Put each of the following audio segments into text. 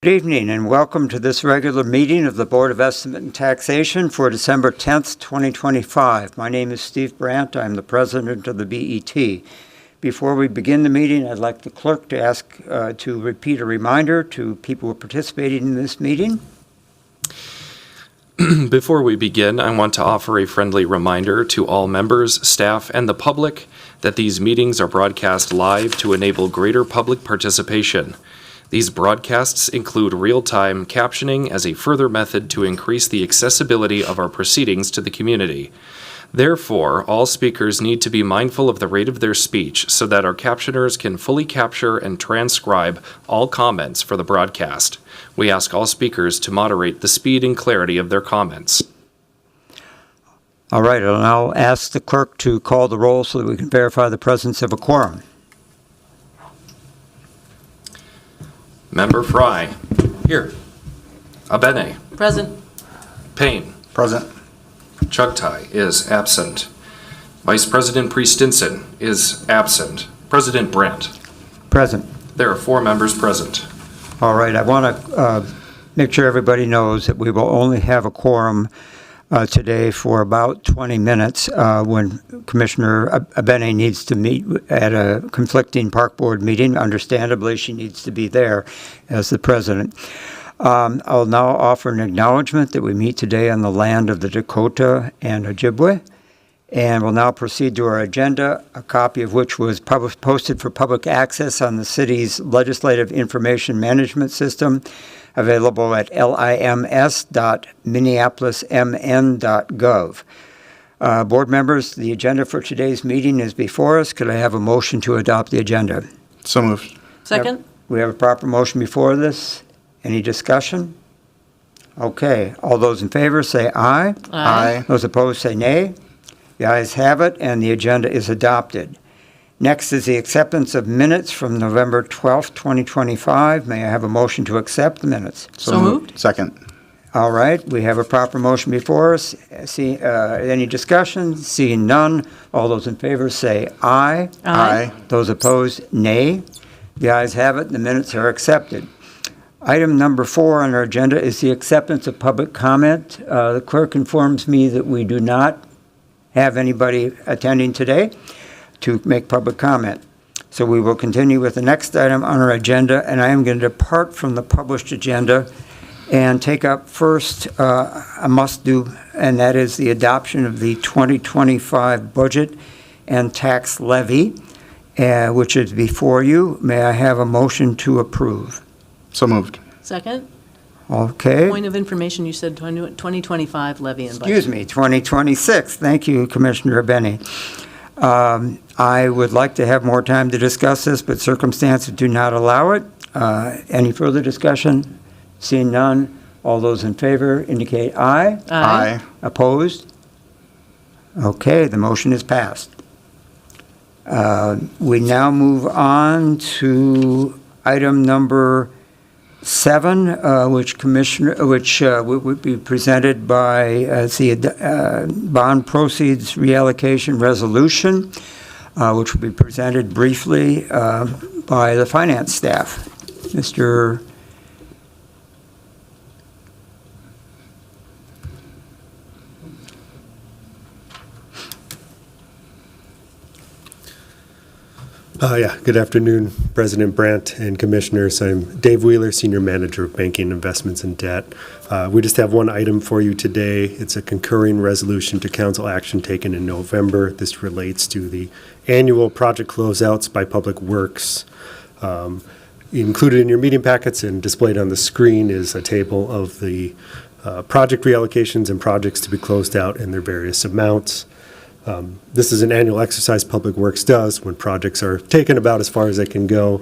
Good evening and welcome to this regular meeting of the Board of Estimate and Taxation for December 10th, 2025. My name is Steve Brandt. I'm the president of the BET. Before we begin the meeting, I'd like the clerk to ask to repeat a reminder to people who are participating in this meeting. Before we begin, I want to offer a friendly reminder to all members, staff, and the public that these meetings are broadcast live to enable greater public participation. These broadcasts include real-time captioning as a further method to increase the accessibility of our proceedings to the community. Therefore, all speakers need to be mindful of the rate of their speech so that our captioners can fully capture and transcribe all comments for the broadcast. We ask all speakers to moderate the speed and clarity of their comments. All right, I'll now ask the clerk to call the roll so that we can verify the presence of a quorum. Member Fry. Here. Abene. Present. Payne. Present. Chugtai is absent. Vice President Priest-Stinson is absent. President Brandt. Present. There are 4 members present. All right, I want to make sure everybody knows that we will only have a quorum today for about 20 minutes when Commissioner Abene needs to meet at a conflicting park board meeting. Understandably, she needs to be there as the president. I'll now offer an acknowledgement that we meet today on the land of the Dakota and Ojibwe, and we'll now proceed to our agenda, a copy of which was posted for public access on the city's Legislative Information Management System, available at lims.minneapolismn.gov. Board members, the agenda for today's meeting is before us. Could I have a motion to adopt the agenda? So moved. Second. We have a proper motion before this. Any discussion? Okay. All those in favor say aye. Aye. Those opposed say nay. The ayes have it, and the agenda is adopted. Next is the acceptance of minutes from November 12th, 2025. May I have a motion to accept the minutes? So moved. Second. All right, we have a proper motion before us. Any discussion? Seeing none, all those in favor say aye. Aye. Those opposed, nay. The ayes have it, the minutes are accepted. Item number 4 on our agenda is the acceptance of public comment. The clerk informs me that we do not have anybody attending today to make public comment. So we will continue with the next item on our agenda, and I am going to depart from the published agenda and take up first a must-do, and that is the adoption of the 2025 budget and tax levy, which is before you. May I have a motion to approve? So moved. Second. Okay. Point of information, you said 2025 levy and budget. Excuse me, 2026. Thank you, Commissioner Abene. I would like to have more time to discuss this, but circumstances do not allow it. Any further discussion? Seeing none, all those in favor indicate aye. Aye. Opposed? Okay, the motion is passed. We now move on to item number 7, which would be presented by the bond proceeds reallocation resolution, which will be presented briefly by the finance staff. Mr. Good afternoon, President Brandt and Commissioners. I'm Dave Wheeler, Senior Manager of Banking, Investments, and Debt. We just have one item for you today. It's a concurring resolution to council action taken in November. This relates to the annual project closeouts by Public Works. Included in your meeting packets and displayed on the screen is a table of the project reallocations and projects to be closed out and their various amounts. This is an annual exercise Public Works does when projects are taken about as far as they can go.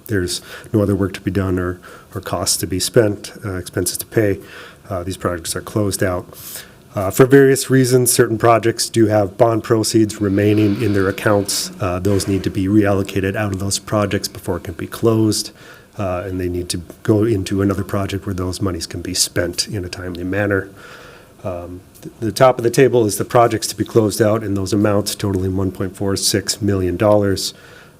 There's no other work to be done or costs to be spent, expenses to pay. These projects are closed out. For various reasons, certain projects do have bond proceeds remaining in their accounts. Those need to be reallocated out of those projects before it can be closed, and they need to go into another project where those monies can be spent in a timely manner. The top of the table is the projects to be closed out, and those amounts totaling $1.46 million. Those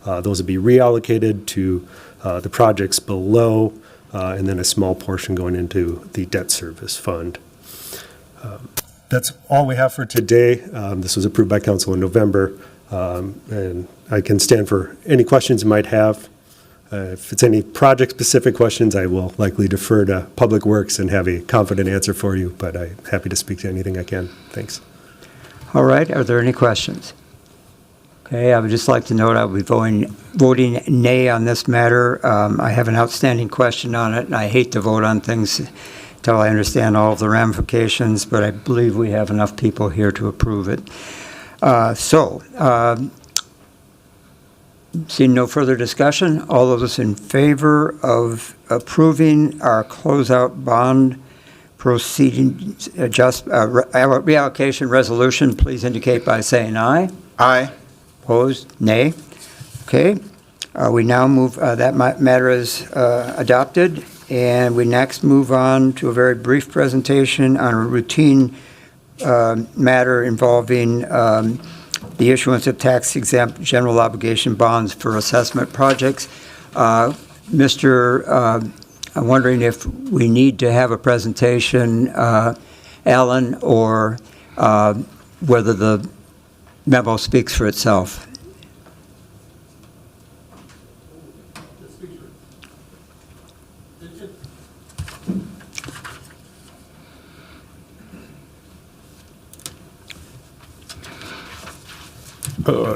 will be reallocated to the projects below and then a small portion going into the debt service fund. That's all we have for today. This was approved by council in November, and I can stand for any questions you might have. If it's any project-specific questions, I will likely defer to Public Works and have a confident answer for you, but I'm happy to speak to anything I can. Thanks. All right, are there any questions? Okay, I would just like to note I will be voting nay on this matter. I have an outstanding question on it, and I hate to vote on things until I understand all of the ramifications, but I believe we have enough people here to approve it. Seeing no further discussion, all those in favor of approving our closeout bond proceedings reallocation resolution, please indicate by saying aye. Aye. Opposed, nay. Okay, we now move, that matter is adopted, and we next move on to a very brief presentation on a routine matter involving the issuance of tax-exempt general obligation bonds for assessment projects. I'm wondering if we need to have a presentation, Alan, or whether the memo speaks for itself.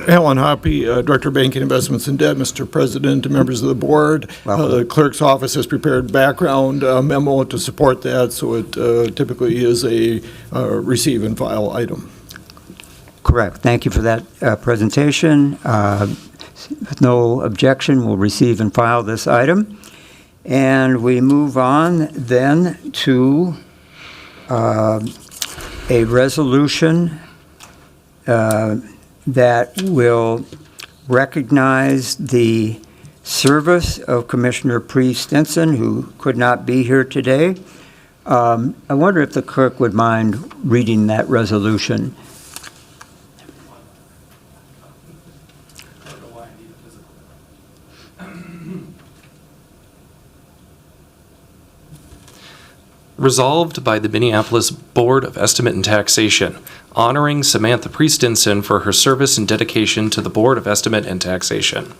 Alan Hoppy, Director of Banking Investments and Debt, Mr. President, and members of the board. The clerk's office has prepared background memo to support that, so it typically is a receive and file item. Correct. Thank you for that presentation. With no objection, we'll receive and file this item. And we move on then to a resolution that will recognize the service of Commissioner Bree Stinson, who could not be here today. I wonder if the clerk would mind reading that resolution. Resolved by the Minneapolis Board of Estimate and Taxation, honoring Samantha Priestinson for her service and dedication to the Board of Estimate and Taxation.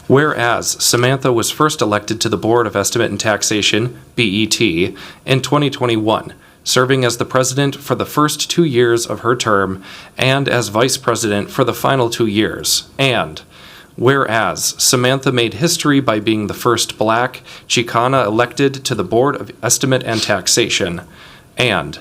Whereas Samantha was first elected to the Board of Estimate and Taxation, BET, in 2021, serving as the president for the first 2 years of her term and as vice president for the final 2 years. And whereas Samantha made history by being the first Black Chicana elected to the Board of Estimate and Taxation. And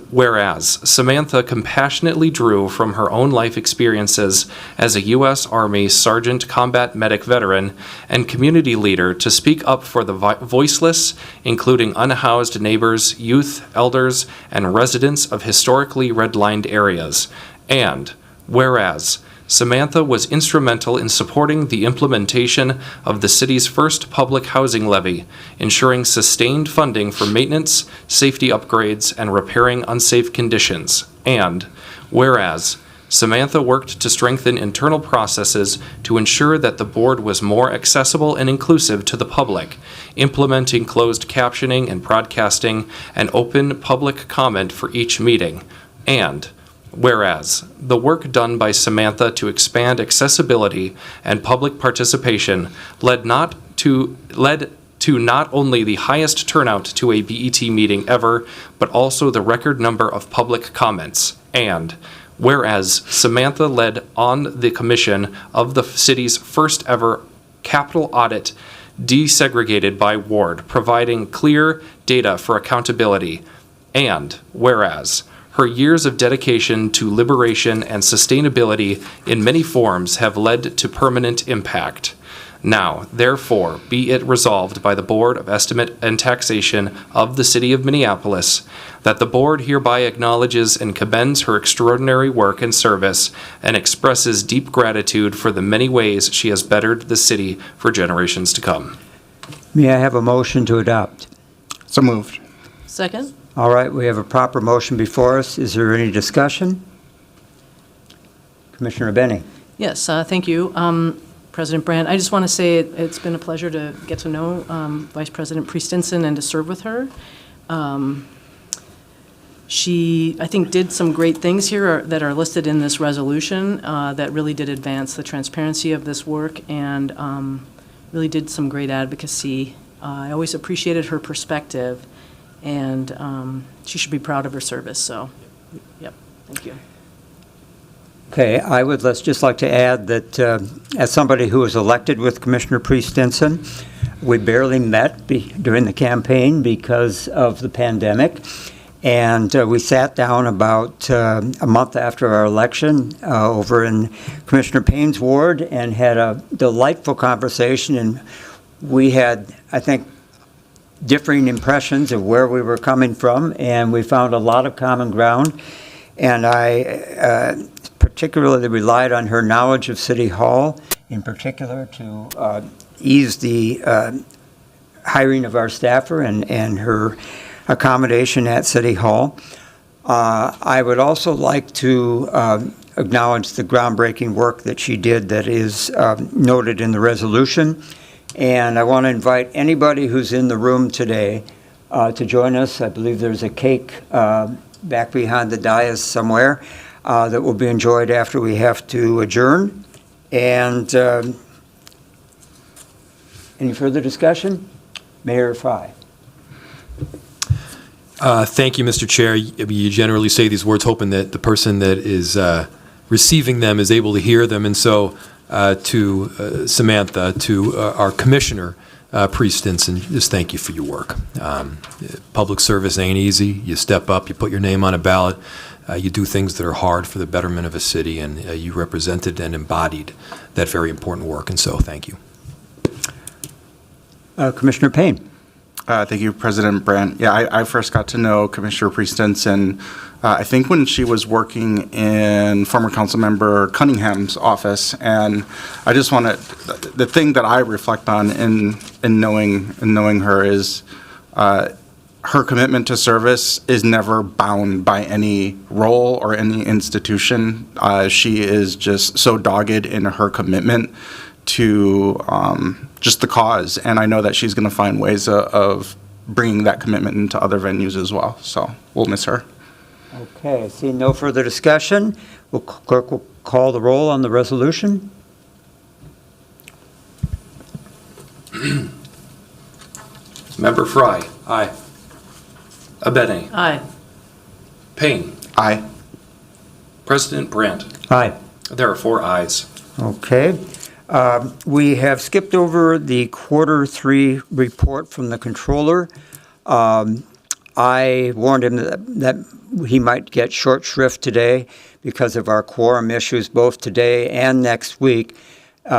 whereas Samantha compassionately drew from her own life experiences as a U.S. Army Sergeant Combat Medic veteran and community leader to speak up for the voiceless, including unhoused neighbors, youth, elders, and residents of historically redlined areas. And whereas Samantha was instrumental in supporting the implementation of the city's first public housing levy, ensuring sustained funding for maintenance, safety upgrades, and repairing unsafe conditions. And whereas Samantha worked to strengthen internal processes to ensure that the board was more accessible and inclusive to the public, implementing closed captioning and broadcasting and open public comment for each meeting. And whereas the work done by Samantha to expand accessibility and public participation led to not only the highest turnout to a BET meeting ever, but also the record number of public comments. And whereas Samantha led on the commission of the city's first ever capital audit desegregated by ward, providing clear data for accountability. And whereas her years of dedication to liberation and sustainability in many forms have led to permanent impact. Now, therefore, be it resolved by the Board of Estimate and Taxation of the City of Minneapolis that the Board hereby acknowledges and commends her extraordinary work and service and expresses deep gratitude for the many ways she has bettered the city for generations to come. May I have a motion to adopt? So moved. Second? All right, we have a proper motion before us. Is there any discussion? Commissioner Benny. Yes, thank you. President Brandt. I just want to say it's been a pleasure to get to know Vice President Priest-Stinson and to serve with her. She, I think, did some great things here that are listed in this resolution that really did advance the transparency of this work and really did some great advocacy. I always appreciated her perspective, and she should be proud of her service. So, yep, thank you. Okay, I would just like to add that as somebody who was elected with Commissioner Priest-Stinson, we barely met during the campaign because of the pandemic. And we sat down about a month after our election over in Commissioner Payne's ward and had a delightful conversation. And we had, I think, differing impressions of where we were coming from, and we found a lot of common ground. And I particularly relied on her knowledge of City Hall, in particular, to ease the hiring of our staffer and her accommodation at City Hall. I would also like to acknowledge the groundbreaking work that she did that is noted in the resolution. And I want to invite anybody who's in the room today to join us. I believe there's a cake back behind the dais somewhere that will be enjoyed after we have to adjourn. And any further discussion? Mayor Fry. Thank you, Mr. Chair. You generally say these words hoping that the person that is receiving them is able to hear them. And so to Samantha, to our Commissioner, Priest-Stinson, just thank you for your work. Public service ain't easy. You step up, you put your name on a ballot, you do things that are hard for the betterment of a city, and you represented and embodied that very important work. And so thank you. Commissioner Payne. Thank you, President Brandt. Yeah, I first got to know Commissioner Priest-Stinson, I think when she was working in former Councilmember Cunningham's office, and I just want to, the thing that I reflect on in knowing her is her commitment to service is never bound by any role or any institution. She is just so dogged in her commitment to just the cause, and I know that she's going to find ways of bringing that commitment into other venues as well. So we'll miss her. Okay, seeing no further discussion, clerk will call the roll on the resolution. Member Fry. Aye. Abene. Aye. Payne. Aye. President Brandt. Aye. There are 4 ayes. Okay. We have skipped over the Q3 report from the controller. I warned him that he might get short shrift today because of our quorum issues both today and next week. Do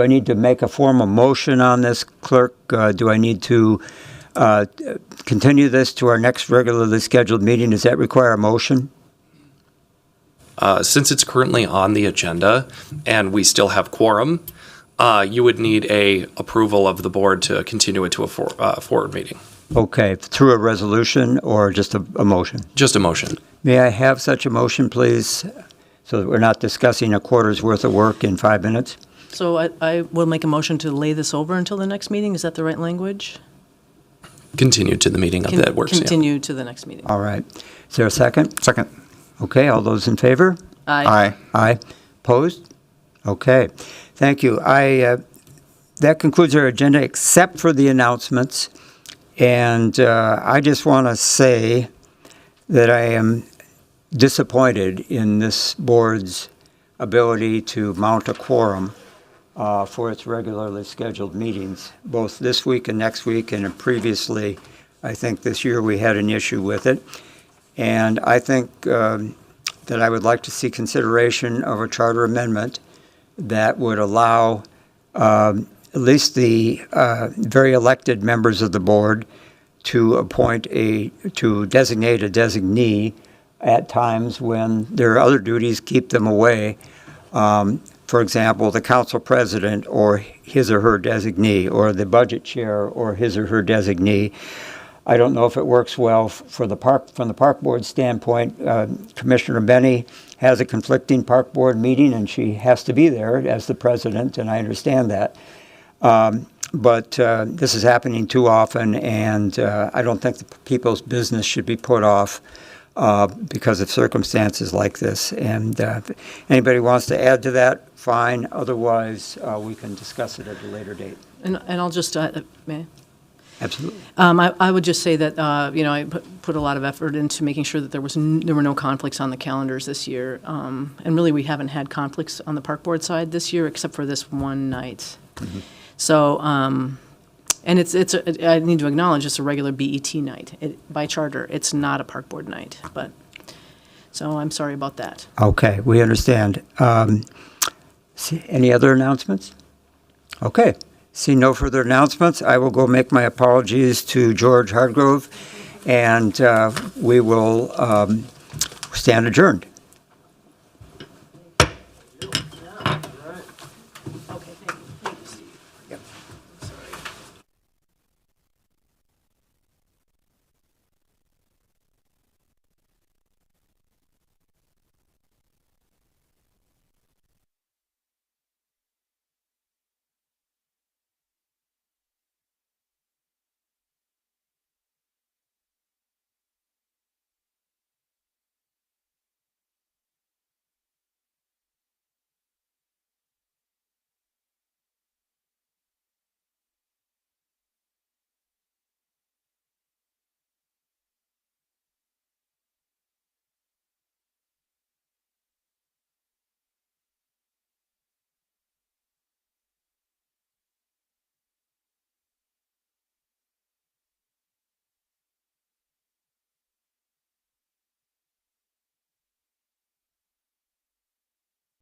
I need to make a formal motion on this, clerk? Do I need to continue this to our next regularly scheduled meeting? Does that require a motion? Since it's currently on the agenda and we still have quorum, you would need a approval of the board to continue it to a forward meeting. Okay, through a resolution or just a motion? Just a motion. May I have such a motion, please, so that we're not discussing a quarter's worth of work in 5 minutes? So I will make a motion to lay this over until the next meeting. Is that the right language? Continue to the meeting that works. Yeah. Continue to the next meeting. All right. Is there a second? Second. Okay, all those in favor? Aye. Aye. Opposed? Okay. Thank you. That concludes our agenda except for the announcements. And I just want to say that I am disappointed in this board's ability to mount a quorum for its regularly scheduled meetings, both this week and next week, and previously, I think this year we had an issue with it. And I think that I would like to see consideration of a charter amendment that would allow at least the very elected members of the board to designate a designee at times when their other duties keep them away. For example, the council president or his or her designee, or the budget chair or his or her designee. I don't know if it works well for the park, from the park board standpoint. Commissioner Benny has a conflicting park board meeting, and she has to be there as the president, and I understand that. But this is happening too often, and I don't think the people's business should be put off because of circumstances like this. And if anybody wants to add to that, fine. Otherwise, we can discuss it at a later date. And I'll just, may I? Absolutely. I would just say that, I put a lot of effort into making sure that there were no conflicts on the calendars this year. And really, we haven't had conflicts on the park board side this year, except for this one night. Mm-hmm. So, and I need to acknowledge, it's a regular BET night. By charter, it's not a park board night, but, so I'm sorry about that. Okay, we understand. Any other announcements? Okay. See no further announcements. I will go make my apologies to George Hardgrove, and we will stand adjourned.